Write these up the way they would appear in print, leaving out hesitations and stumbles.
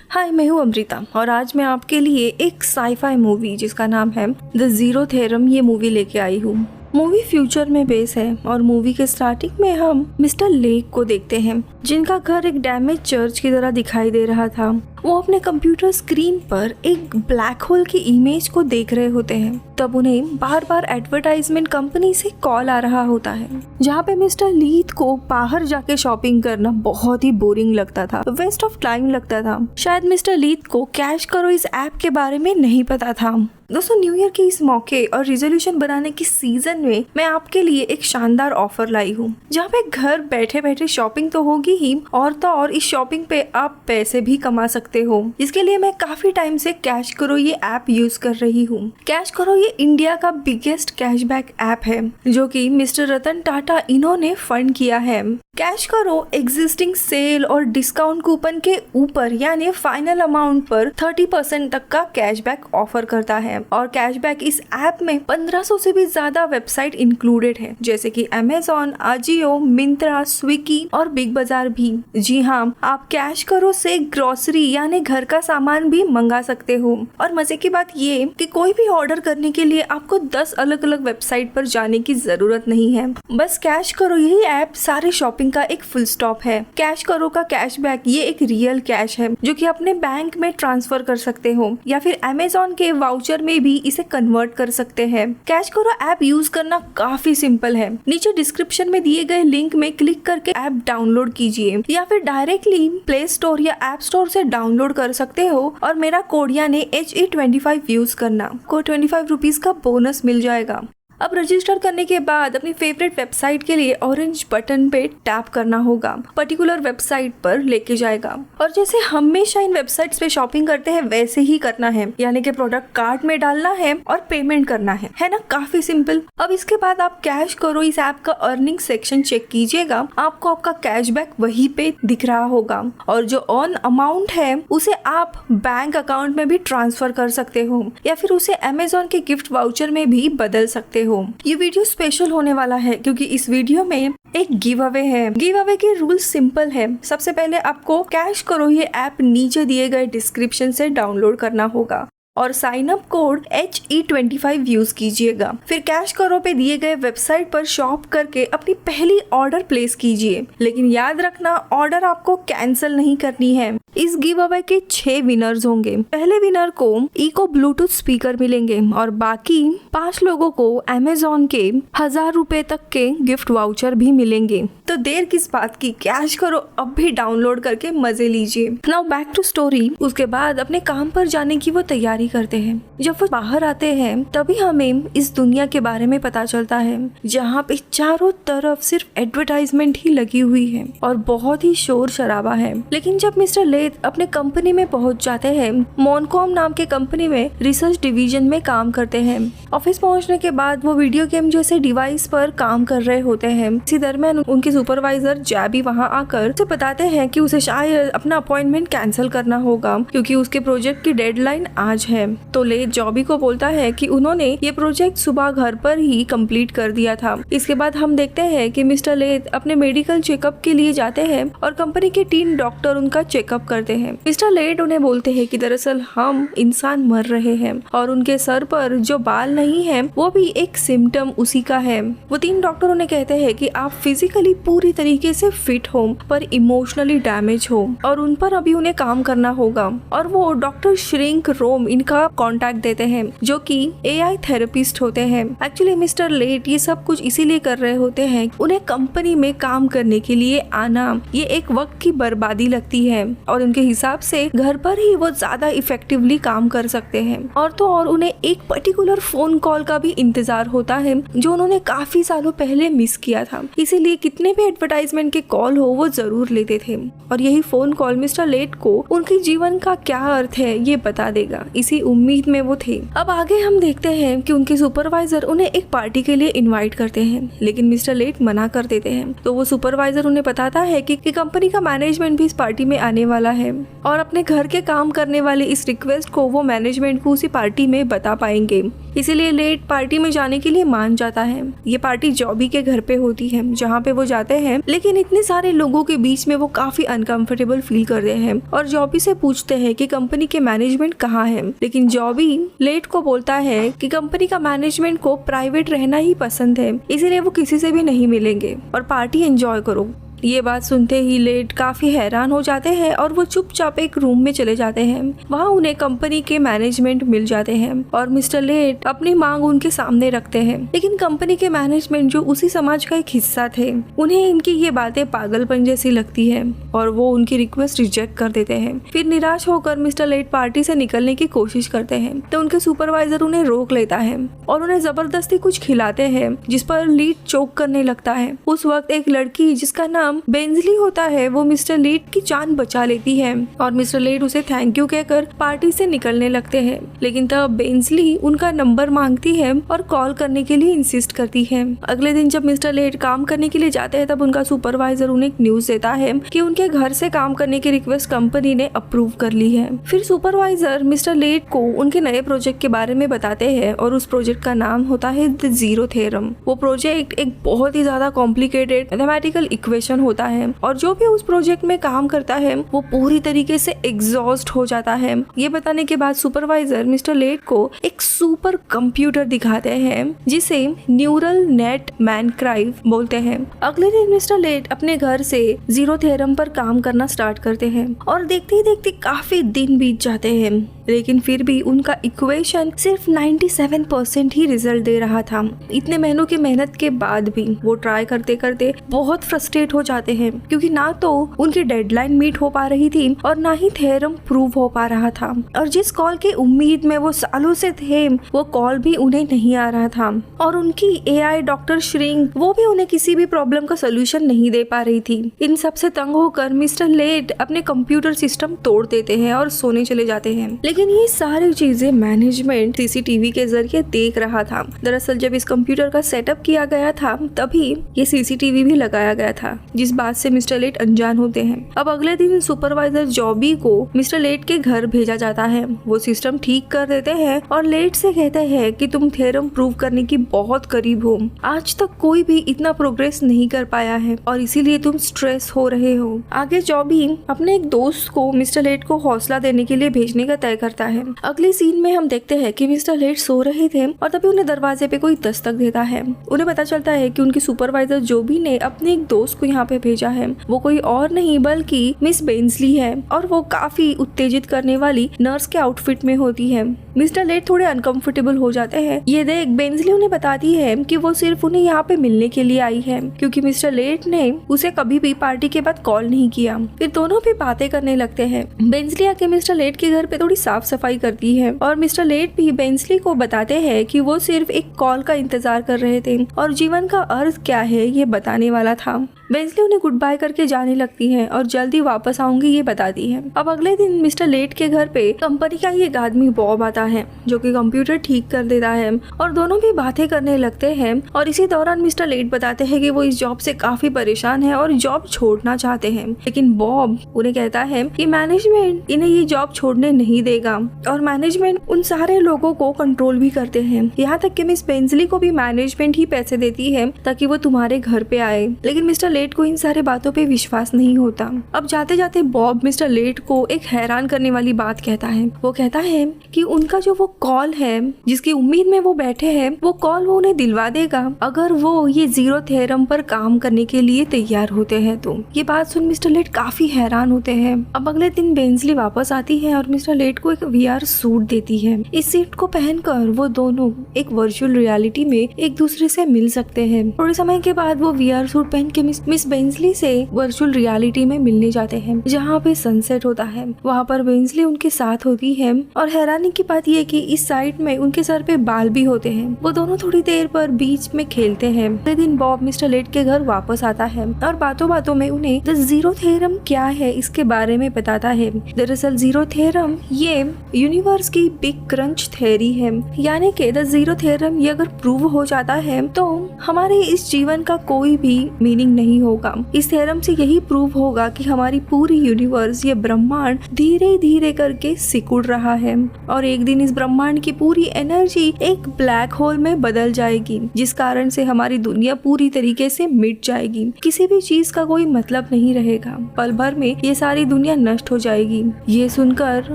हाय, मैं हूँ अमृता और आज मैं आपके लिए एक साईफाई मूवी जिसका नाम है द जीरो थ्योरम ये मूवी लेके आई हूँ। मूवी फ्यूचर में बेस है और मूवी के स्टार्टिंग में हम मिस्टर लेक को देखते हैं जिनका घर एक डैमेज चर्च की तरह दिखाई दे रहा था। वो अपने कंप्यूटर स्क्रीन पर एक ब्लैक होल की इमेज को देख रहे होते हैं। तब उन्हें बार बार एडवर्टाइजमेंट कंपनी से कॉल आ रहा होता है जहाँ पे मिस्टर लीथ को बाहर जाके शॉपिंग करना बहुत ही बोरिंग लगता था, वेस्ट ऑफ टाइम लगता था। शायद मिस्टर लीथ को कैश करो इस ऐप के बारे में नहीं पता था। दोस्तों, न्यू ईयर के इस मौके और रिजोल्यूशन बनाने की सीजन में मैं आपके लिए एक शानदार ऑफर लाई हूँ जहाँ पे घर बैठे बैठे शॉपिंग तो होगी ही और इस शॉपिंग पे आप पैसे भी कमा सकते हो। इसके लिए मैं काफी टाइम से कैश करो ये ऐप यूज कर रही हूँ। कैश करो ये इंडिया का बिगेस्ट कैशबैक ऐप है जो कि मिस्टर रतन टाटा इन्होंने फंड किया है। कैश करो एग्जिस्टिंग सेल और डिस्काउंट कूपन के ऊपर यानी फाइनल अमाउंट पर 30% तक का कैशबैक ऑफर करता है और कैशबैक इस ऐप में 1500 से भी ज्यादा वेबसाइट इंक्लूडेड है जैसे कि अमेज़न, अजियो, मिंत्रा, स्विगी और बिग बाजार भी। जी हाँ, आप कैश करो से ग्रोसरी यानी घर का सामान भी मंगा सकते हो और मजे की बात ये कि कोई भी ऑर्डर करने के लिए आपको 10 अलग अलग वेबसाइट पर जाने की जरूरत नहीं है। बस कैश करो यही ऐप सारे शॉपिंग का एक फुल स्टॉप है। कैश करो का कैशबैक ये एक रियल कैश है जो कि अपने बैंक में ट्रांसफर कर सकते हो या फिर अमेज़न के वाउचर में भी इसे कन्वर्ट कर सकते हैं। कैश करो ऐप यूज करना काफी सिंपल है। नीचे डिस्क्रिप्शन में दिए गए लिंक में क्लिक करके ऐप डाउनलोड कीजिए या फिर डायरेक्टली प्ले स्टोर या ऐप स्टोर से डाउनलोड कर सकते हो और मेरा कोड यानी HE25 यूज करना को 25 रुपीज का बोनस मिल जाएगा। अब रजिस्टर करने के बाद अपनी फेवरेट वेबसाइट के लिए ऑरेंज बटन पे टैप करना होगा, पर्टिकुलर वेबसाइट पर लेके जाएगा और जैसे हमेशा इन वेबसाइट्स पे शॉपिंग करते हैं वैसे ही करना है यानी कि प्रोडक्ट कार्ट में डालना है और पेमेंट करना है ना, काफी सिंपल। अब इसके बाद आप कैश करो इस ऐप का अर्निंग सेक्शन चेक कीजिएगा, आपको आपका कैशबैक वहीं पे दिख रहा होगा और जो अर्न अमाउंट है उसे आप बैंक अकाउंट में भी ट्रांसफर कर सकते हो या फिर उसे अमेज़न के गिफ्ट वाउचर में भी बदल सकते हो। ये वीडियो स्पेशल होने वाला है क्योंकि इस वीडियो में एक गिव अवे है। गिव अवे के रूल सिंपल है। सबसे पहले आपको कैश करो ये ऐप नीचे दिए गए डिस्क्रिप्शन से डाउनलोड करना होगा और sign up code HE25 use कीजिएगा। फिर कैश करो पे दिए गए वेबसाइट पर शॉप करके अपनी पहली ऑर्डर प्लेस कीजिए, लेकिन याद रखना ऑर्डर आपको कैंसिल नहीं करनी है। इस गिव अवे के 6 विनर्स होंगे। पहले विनर को इको ब्लूटूथ स्पीकर मिलेंगे और बाकी 5 लोगों को अमेज़न के 1000 रुपए तक के गिफ्ट वाउचर भी मिलेंगे। तो देर किस बात की, कैश करो अब भी डाउनलोड करके मजे लीजिए। Now back to story. उसके बाद अपने काम पर जाने की वो तैयारी करते हैं। जब वो बाहर आते हैं तभी हमें इस दुनिया के बारे में पता चलता है जहाँ पे चारों तरफ सिर्फ एडवर्टाइजमेंट ही लगी हुई है और बहुत ही शोर शराबा है। लेकिन जब मिस्टर लेथ अपने कंपनी में पहुंच जाते हैं, मोनकॉम नाम के कंपनी में रिसर्च डिवीजन में काम करते हैं। ऑफिस पहुंचने के बाद वो वीडियो गेम जैसे डिवाइस पर काम कर रहे होते हैं। इसी दरमियान उनके सुपरवाइजर जैबी वहां आकर उसे बताते हैं कि उसे शायद अपना अपॉइंटमेंट कैंसिल करना होगा क्योंकि उसके प्रोजेक्ट की डेडलाइन आज है। तो लेथ जॉबी को बोलता है कि उन्होंने ये प्रोजेक्ट सुबह घर पर ही कंप्लीट कर दिया था। इसके बाद हम देखते हैं कि मिस्टर लेथ अपने मेडिकल चेकअप के लिए जाते हैं और कंपनी के 3 डॉक्टर उनका चेकअप करते हैं। मिस्टर लेथ उन्हें बोलते हैं कि दरअसल हम इंसान मर रहे हैं और उनके सर पर जो बाल नहीं है वो भी एक सिम्टम उसी का है। वो 3 डॉक्टर उन्हें कहते हैं कि आप फिजिकली पूरी तरीके से फिट हो पर इमोशनली डैमेज हो और उन पर अभी उन्हें काम करना होगा। और वो डॉक्टर श्रिंक रोम इनका कांटेक्ट देते हैं जो कि AI थेरेपिस्ट होते हैं। एक्चुअली मिस्टर लेथ ये सब कुछ इसीलिए कर रहे होते हैं, उन्हें कंपनी में काम करने के लिए आना ये एक वक्त की बर्बादी लगती है और उनके हिसाब से घर पर ही वो ज्यादा इफेक्टिवली काम कर सकते हैं। और तो और उन्हें एक पर्टिकुलर फोन कॉल का भी इंतजार होता है जो उन्होंने काफी सालों पहले मिस किया था, इसीलिए कितने भी एडवर्टाइजमेंट के कॉल हो वो जरूर लेते थे और यही फोन कॉल मिस्टर लेथ को उनके जीवन का क्या अर्थ है ये बता देगा। इसी उम्मीद में वो थे। अब आगे हम देखते हैं कि उनके सुपरवाइजर उन्हें एक पार्टी के लिए इनवाइट करते हैं, लेकिन मिस्टर लेट मना कर देते हैं। तो वो सुपरवाइजर उन्हें बताता है कि कंपनी का मैनेजमेंट भी इस पार्टी में आने वाला है और अपने घर के काम करने वाले इस रिक्वेस्ट को वो मैनेजमेंट को उसी पार्टी में बता पाएंगे। इसीलिए लेट पार्टी में जाने के लिए मान जाता है। ये पार्टी जॉबी के घर पे होती है जहाँ पे वो जाते हैं, लेकिन इतने सारे लोगों के बीच में वो काफी अनकंफर्टेबल फील करते हैं और जॉबी से पूछते हैं कि कंपनी के मैनेजमेंट कहाँ है। लेकिन जॉबी लेट को बोलता है कि कंपनी का मैनेजमेंट को प्राइवेट रहना ही पसंद है, इसीलिए वो किसी से भी नहीं मिलेंगे और पार्टी एंजॉय करो। ये बात सुनते ही लेट काफी हैरान हो जाते हैं और वो चुपचाप एक रूम में चले जाते हैं। वहाँ उन्हें कंपनी के मैनेजमेंट मिल जाते हैं और मिस्टर लेट अपनी मांग उनके सामने रखते हैं, लेकिन कंपनी के मैनेजमेंट जो उसी समाज का एक हिस्सा थे, उन्हें इनकी ये बातें पागलपन जैसी लगती है और वो उनकी रिक्वेस्ट रिजेक्ट कर देते हैं। फिर निराश होकर मिस्टर लेट पार्टी से निकलने की कोशिश करते हैं तो उनके सुपरवाइजर उन्हें रोक लेता है और उन्हें जबरदस्ती कुछ खिलाते हैं, जिस पर लीड चोक करने लगता है। उस वक्त एक लड़की जिसका नाम बेंजली होता है वो मिस्टर लेट की जान बचा लेती है और मिस्टर लेट उसे थैंक यू कहकर पार्टी से निकलने लगते हैं। लेकिन तब बेंजली उनका नंबर मांगती है और कॉल करने के लिए इंसिस्ट करती है। अगले दिन जब मिस्टर लेट काम करने के लिए जाते हैं तब उनका सुपरवाइजर उन्हें एक न्यूज देता है कि उनके घर से काम करने की रिक्वेस्ट कंपनी ने अप्रूव कर ली है। फिर सुपरवाइजर मिस्टर लेट को उनके नए प्रोजेक्ट के बारे में बताते हैं और उस प्रोजेक्ट का नाम होता है द जीरो थ्योरम। वो प्रोजेक्ट एक बहुत ही ज्यादा कॉम्प्लिकेटेड मैथमेटिकल इक्वेशन होता है और जो भी उस प्रोजेक्ट में काम करता है वो पूरी तरीके से एग्जॉस्ट हो जाता है। ये बताने के बाद सुपरवाइजर मिस्टर लेट को एक सुपर कंप्यूटर दिखाते हैं जिसे न्यूरल नेट मैनक्राइव बोलते हैं। अगले दिन मिस्टर लेट अपने घर से जीरो थ्योरम पर काम करना स्टार्ट करते हैं और देखते ही देखते काफी दिन बीत जाते हैं, लेकिन फिर भी उनका इक्वेशन सिर्फ 97% ही रिजल्ट दे रहा था। इतने महीनों की मेहनत के बाद भी वो ट्राई करते करते बहुत फ्रस्ट्रेट हो जाते हैं क्योंकि ना तो उनकी डेडलाइन मीट हो पा रही थी और ना ही थ्योरम प्रूव हो पा रहा था और जिस कॉल की उम्मीद में वो सालों से थे वो कॉल भी उन्हें नहीं आ रहा था और उनकी एआई डॉक्टर श्रिंक वो भी उन्हें किसी भी प्रॉब्लम का सोल्यूशन नहीं दे पा रही थी। इन सब से तंग होकर मिस्टर लेट अपने कंप्यूटर सिस्टम तोड़ देते हैं और सोने चले जाते हैं, लेकिन ये सारी चीजें मैनेजमेंट सीसीटीवी के जरिए देख रहा था। दरअसल जब इस कंप्यूटर का सेटअप किया गया था तभी ये सीसीटीवी भी लगाया गया था, जिस बात से मिस्टर लेट अनजान होते हैं। अब अगले दिन सुपरवाइजर जॉबी को मिस्टर लेट के घर भेजा जाता है। वो सिस्टम ठीक कर देते हैं और लेट से कहते हैं कि तुम थ्योरम प्रूव करने की बहुत करीब हो। आज तक कोई भी इतना प्रोग्रेस नहीं कर पाया है और इसीलिए तुम स्ट्रेस हो रहे हो। आगे जॉबी अपने एक दोस्त को मिस्टर लेट को हौसला देने के लिए भेजने का तय करता है। अगले सीन में हम देखते हैं कि मिस्टर लेट सो रहे थे और तभी उन्हें दरवाजे पे कोई दस्तक देता है। उन्हें पता चलता है कि उनकी सुपरवाइजर जॉबी ने अपने एक दोस्त को यहाँ पे भेजा है। वो कोई और नहीं बल्कि मिस बेंजली है और वो काफी उत्तेजित करने वाली नर्स के आउटफिट में होती है। मिस्टर लेट थोड़े अनकंफर्टेबल हो जाते हैं। ये देख बेंजली उन्हें बताती है कि वो सिर्फ उन्हें यहाँ पे मिलने के लिए आई है क्योंकि मिस्टर लेट ने उसे कभी भी पार्टी के बाद कॉल नहीं किया। फिर दोनों भी बातें करने लगते हैं। बेंजली आके मिस्टर लेट के घर पे थोड़ी साफ सफाई करती है और मिस्टर लेट भी बेंजली को बताते हैं कि वो सिर्फ एक कॉल का इंतजार कर रहे थे और जीवन का अर्थ क्या है ये बताने वाला था। बेंजली उन्हें गुड बाय करके जाने लगती है और जल्दी वापस आऊंगी ये बताती है। अब अगले दिन मिस्टर लेट के घर पे कंपनी का एक आदमी बॉब आता है जो कि कंप्यूटर ठीक कर देता है और दोनों भी बातें करने लगते हैं और इसी दौरान मिस्टर लेट बताते हैं कि वो इस जॉब से काफी परेशान है और जॉब छोड़ना चाहते हैं, लेकिन बॉब उन्हें कहता है कि मैनेजमेंट इन्हें ये जॉब छोड़ने नहीं देगा और मैनेजमेंट उन सारे लोगों को कंट्रोल भी करते हैं। यहाँ तक कि मिस बेंजली को भी मैनेजमेंट ही पैसे देती है ताकि वो तुम्हारे घर पे आए, लेकिन मिस्टर लेट को इन सारे बातों पे विश्वास नहीं होता। अब जाते जाते बॉब मिस्टर लेट को एक हैरान करने वाली बात कहता है। वो कहता है कि उनका जो वो कॉल है जिसकी उम्मीद में वो बैठे हैं वो कॉल वो उन्हें दिलवा देगा अगर वो ये जीरो थ्योरम पर काम करने के लिए तैयार होते हैं। तो ये बात सुन मिस्टर लेट काफी हैरान होते हैं। अब अगले दिन बेंजली वापस आती है और मिस्टर लेट को एक VR सूट देती है। इस सूट को पहनकर वो दोनों एक वर्चुअल रियलिटी में एक दूसरे से मिल सकते हैं। थोड़े समय के बाद वो VR सूट पहन के मिस बेंजली से वर्चुअल रियलिटी में मिलने जाते हैं जहाँ पे सनसेट होता है। वहाँ पर बेंजली उनके साथ होती है और हैरानी की बात यह कि इस साइड में उनके सर पे बाल भी होते हैं। वो दोनों थोड़ी देर पर बीच में खेलते हैं। अगले दिन बॉब मिस्टर लेट के घर वापस आता है और बातों बातों में उन्हें द जीरो थ्योरम क्या है इसके बारे में बताता है। दरअसल जीरो थ्योरम ये यूनिवर्स की बिग क्रंच थ्योरी है, यानी कि द जीरो थ्योरम ये अगर प्रूव हो जाता है तो हमारे इस जीवन का कोई भी मीनिंग नहीं होगा। इस थ्योरम से यही प्रूव होगा कि हमारी पूरी यूनिवर्स ये ब्रह्मांड धीरे धीरे करके सिकुड़ रहा है और एक दिन इस ब्रह्मांड की पूरी एनर्जी एक ब्लैक होल में बदल जाएगी, जिस कारण से हमारी दुनिया पूरी तरीके से मिट जाएगी। किसी भी चीज का कोई मतलब नहीं रहेगा, पल भर में ये सारी दुनिया नष्ट हो जाएगी। ये सुनकर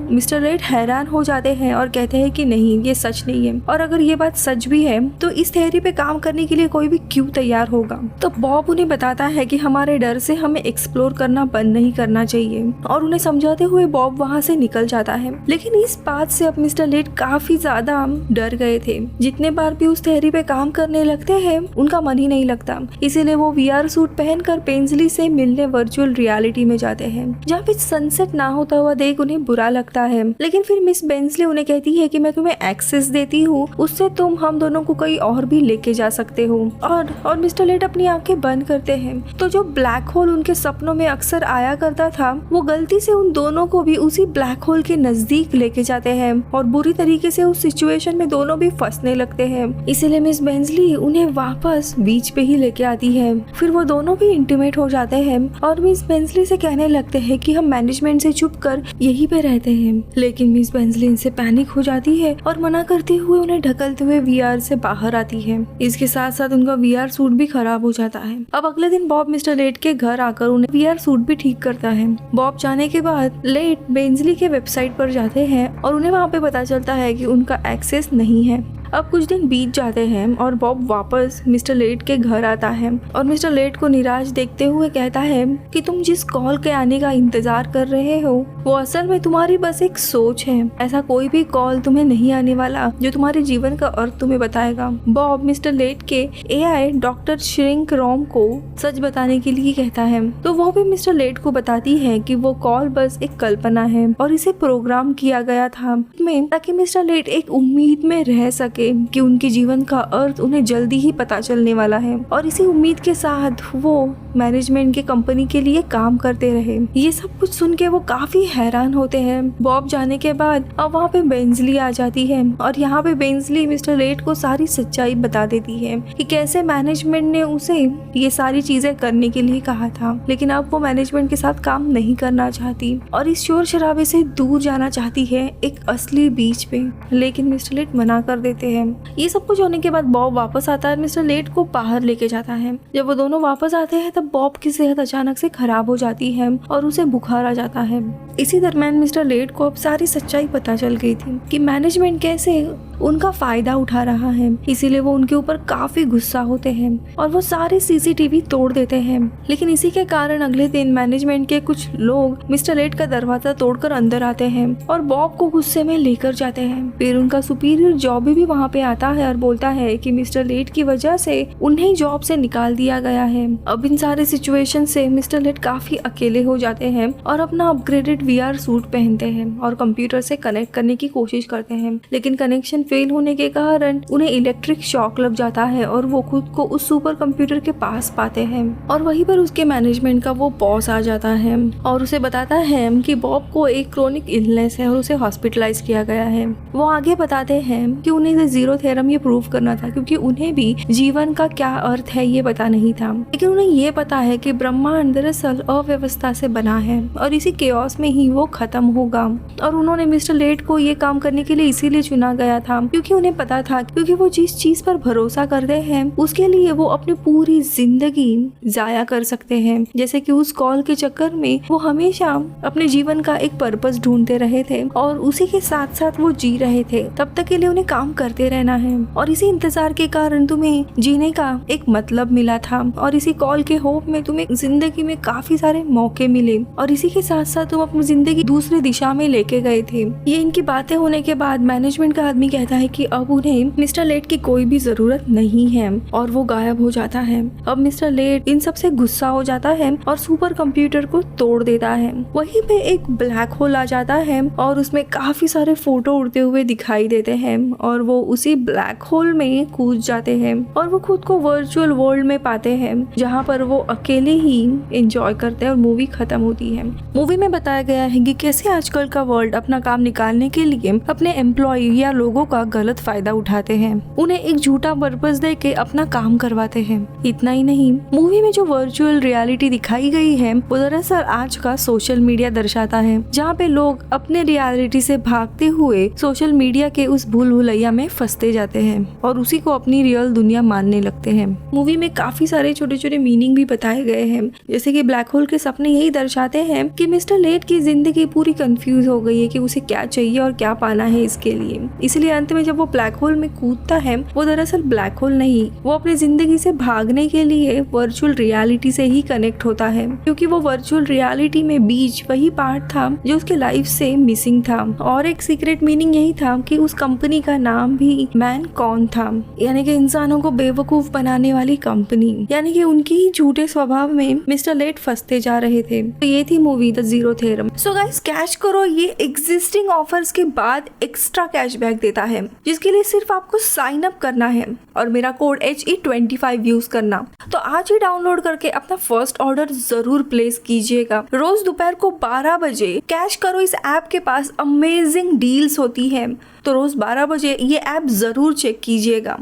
मिस्टर लेट हैरान हो जाते हैं और कहते हैं कि नहीं, ये सच नहीं है और अगर ये बात सच भी है तो इस थ्योरी पे काम करने के लिए कोई भी क्यों तैयार होगा। तो बॉब उन्हें बताता है कि हमारे डर से हमें एक्सप्लोर करना बंद नहीं करना चाहिए और उन्हें समझाते हुए बॉब वहाँ से निकल जाता है। लेकिन इस बात से अब मिस्टर लेट काफी ज्यादा डर गए थे। जितने बार भी उस थ्योरी पे काम करने लगते हैं उनका मन ही नहीं लगता, इसीलिए वो VR सूट पहनकर बेंजली से मिलने वर्चुअल रियलिटी में जाते हैं जहाँ पे सनसेट ना होता हुआ देख उन्हें बुरा लगता है। लेकिन फिर मिस बेंजली उन्हें कहती है कि मैं तुम्हें एक्सेस देती हूँ, उससे तुम हम दोनों को कहीं और भी लेके जा सकते हो। और मिस्टर लेट अपनी आंखें बंद करते हैं तो जो ब्लैक होल उनके सपनों में अक्सर आया करता था वो गलती से उन दोनों को भी उसी ब्लैक होल के नजदीक लेके जाते हैं और बुरी तरीके से उस सिचुएशन में दोनों भी फंसने लगते हैं। इसीलिए मिस बेंजली उन्हें वापस बीच पे ही लेके आती है। फिर वो दोनों भी इंटीमेट हो जाते हैं और मिस बेंजली से कहने लगते हैं कि हम मैनेजमेंट से छुप कर यहीं पे रहते हैं। लेकिन मिस बेंजली इनसे पैनिक हो जाती है और मना करते हुए उन्हें ढकलते हुए VR से बाहर आती है। इसके साथ साथ उनका VR सूट भी खराब हो जाता है। अब अगले दिन बॉब मिस्टर लेट के घर आकर उन्हें VR सूट भी ठीक करता है। बॉब जाने के बाद लेट बेंजली के वेबसाइट पर जाते हैं और उन्हें वहाँ पे पता चलता है कि उनका एक्सेस नहीं है। अब कुछ दिन बीत जाते हैं और बॉब वापस मिस्टर लेट के घर आता है और मिस्टर लेट को निराश देखते हुए कहता है कि तुम जिस कॉल के आने का इंतजार कर रहे हो वो असल में तुम्हारी बस एक सोच है। ऐसा कोई भी कॉल तुम्हें नहीं आने वाला जो तुम्हारे जीवन का अर्थ तुम्हें बताएगा। बॉब मिस्टर लेट के AI डॉक्टर श्रिंक रोम को सच बताने के लिए कहता है तो वो भी मिस्टर लेट को बताती है कि वो कॉल बस एक कल्पना है और इसे प्रोग्राम किया गया था ताकि मिस्टर लेट एक उम्मीद में रह सके कि उनके जीवन का अर्थ उन्हें जल्दी ही पता चलने वाला है और इसी उम्मीद के साथ वो मैनेजमेंट के कंपनी के लिए काम करते रहे। ये सब कुछ सुन के वो काफी हैरान होते हैं। बॉब जाने के बाद अब वहाँ पे बेंजली आ जाती है और यहाँ पे बेंजली मिस्टर लेट को सारी सच्चाई बता देती है कि कैसे मैनेजमेंट ने उसे ये सारी चीजें करने के लिए कहा था, लेकिन अब वो मैनेजमेंट के साथ काम नहीं करना चाहती और इस शोर शराबे से दूर जाना चाहती है एक असली बीच पे। लेकिन मिस्टर लेट मना कर देते हैं। ये सब कुछ होने के बाद बॉब वापस आता है, मिस्टर लेट को बाहर लेके जाता है। जब वो दोनों वापस आते हैं तब बॉब की सेहत अचानक से खराब हो जाती है और उसे बुखार आ जाता है। इसी दरम्यान मिस्टर लेट को अब सारी सच्चाई पता चल गई थी कि मैनेजमेंट कैसे उनका फायदा उठा रहा है, इसीलिए वो उनके ऊपर काफी गुस्सा होते हैं और वो सारे CCTV तोड़ देते हैं। लेकिन इसी के कारण अगले दिन मैनेजमेंट के कुछ लोग मिस्टर लेट का दरवाजा तोड़कर अंदर आते हैं और बॉब को गुस्से में लेकर जाते हैं। फिर उनका सुपीरियर जॉबी भी वहाँ पे आता है और बोलता है कि मिस्टर लेट की वजह से उन्हें जॉब से निकाल दिया गया है। अब इन सारे सिचुएशन से मिस्टर लेट काफी अकेले हो जाते हैं और अपना अपग्रेडेड VR सूट पहनते हैं और कंप्यूटर से कनेक्ट करने की कोशिश करते हैं, लेकिन कनेक्शन फेल होने के कारण उन्हें इलेक्ट्रिक शॉक लग जाता है और वो खुद को उस सुपर कंप्यूटर के पास पाते हैं और वहीं पर उसके मैनेजमेंट का वो बॉस आ जाता है और उसे बताता है कि बॉब को एक क्रोनिक इलनेस है और उसे हॉस्पिटलाइज किया गया है। वो आगे बताते हैं कि उन्हें जीरो थ्योरम ये प्रूव करना था क्योंकि उन्हें भी जीवन का क्या अर्थ है ये पता नहीं था, लेकिन उन्हें ये पता है कि ब्रह्मांड दरअसल अव्यवस्था से बना है और इसी केओस में ही वो खत्म होगा। और उन्होंने मिस्टर लेट को ये काम करने के लिए इसीलिए चुना गया था क्योंकि उन्हें पता था क्योंकि वो जिस चीज पर भरोसा करते हैं उसके लिए वो अपनी पूरी जिंदगी जाया कर सकते हैं। जैसे कि उस कॉल के चक्कर में वो हमेशा अपने जीवन का एक पर्पस ढूंढते रहे थे और उसी के साथ साथ वो जी रहे थे। तब तक के लिए उन्हें काम करना करते रहना है और इसी इंतजार के कारण तुम्हें जीने का एक मतलब मिला था और इसी कॉल के होप में तुम्हें जिंदगी में काफी सारे मौके मिले और इसी के साथ साथ तुम अपनी जिंदगी दूसरी दिशा में लेके गए थे। ये इनकी बातें होने के बाद मैनेजमेंट का आदमी कहता है कि अब उन्हें मिस्टर लेट की कोई भी जरूरत नहीं है और वो गायब हो जाता है। अब मिस्टर लेट इन सब से गुस्सा हो जाता है और सुपर कंप्यूटर को तोड़ देता है। वहीं पे एक ब्लैक होल आ जाता है और उसमें काफी सारे फोटो उड़ते हुए दिखाई देते हैं और वो उसी ब्लैक होल में कूद जाते हैं और वो खुद को वर्चुअल वर्ल्ड में पाते हैं जहाँ पर वो अकेले ही एंजॉय करते हैं और मूवी खत्म होती है। मूवी में बताया गया है कि कैसे आजकल का वर्ल्ड अपना काम निकालने के लिए अपने एम्प्लॉय या लोगों का गलत फायदा उठाते हैं, उन्हें एक झूठा पर्पस दे के अपना काम करवाते हैं। इतना ही नहीं, मूवी में जो वर्चुअल रियलिटी दिखाई गई है वो दरअसल आज का सोशल मीडिया दर्शाता है, जहाँ पे लोग अपने रियलिटी से भागते हुए सोशल मीडिया के उस भूल भुलैया में फंसते जाते हैं और उसी को अपनी रियल दुनिया मानने लगते हैं। मूवी में काफी सारे छोटे छोटे मीनिंग भी बताए गए हैं, जैसे कि ब्लैक होल के सपने यही दर्शाते हैं कि मिस्टर लेट की जिंदगी पूरी कंफ्यूज हो गई है कि उसे क्या चाहिए और क्या पाना है इसके लिए। इसलिए अंत में जब वो ब्लैक होल में कूदता है वो दरअसल ब्लैक होल नहीं, वो अपनी जिंदगी से भागने के लिए वर्चुअल रियलिटी से ही कनेक्ट होता है, क्योंकि वो वर्चुअल रियलिटी में बीच वही पार्ट था जो उसके लाइफ से मिसिंग था। और एक सीक्रेट मीनिंग यही था कि उस कंपनी का नाम भी मैनकॉन था, यानी कि इंसानों को बेवकूफ बनाने वाली कंपनी, यानी कि उनकी ही झूठे स्वभाव में मिस्टर लेट फंसते जा रहे थे। तो ये थी movie the zero theorem. So guys, cash करो ये एग्जिस्टिंग ऑफर्स के बाद एक्स्ट्रा कैशबैक देता है, जिसके लिए सिर्फ आपको साइन अप करना है और मेरा कोड HE25 यूज करना। तो आज ही डाउनलोड करके अपना फर्स्ट ऑर्डर जरूर प्लेस कीजिएगा। रोज दोपहर को 12 बजे कैश करो इस ऐप के पास अमेजिंग डील्स होती है, तो रोज 12 बजे ये ऐप जरूर चेक कीजिएगा।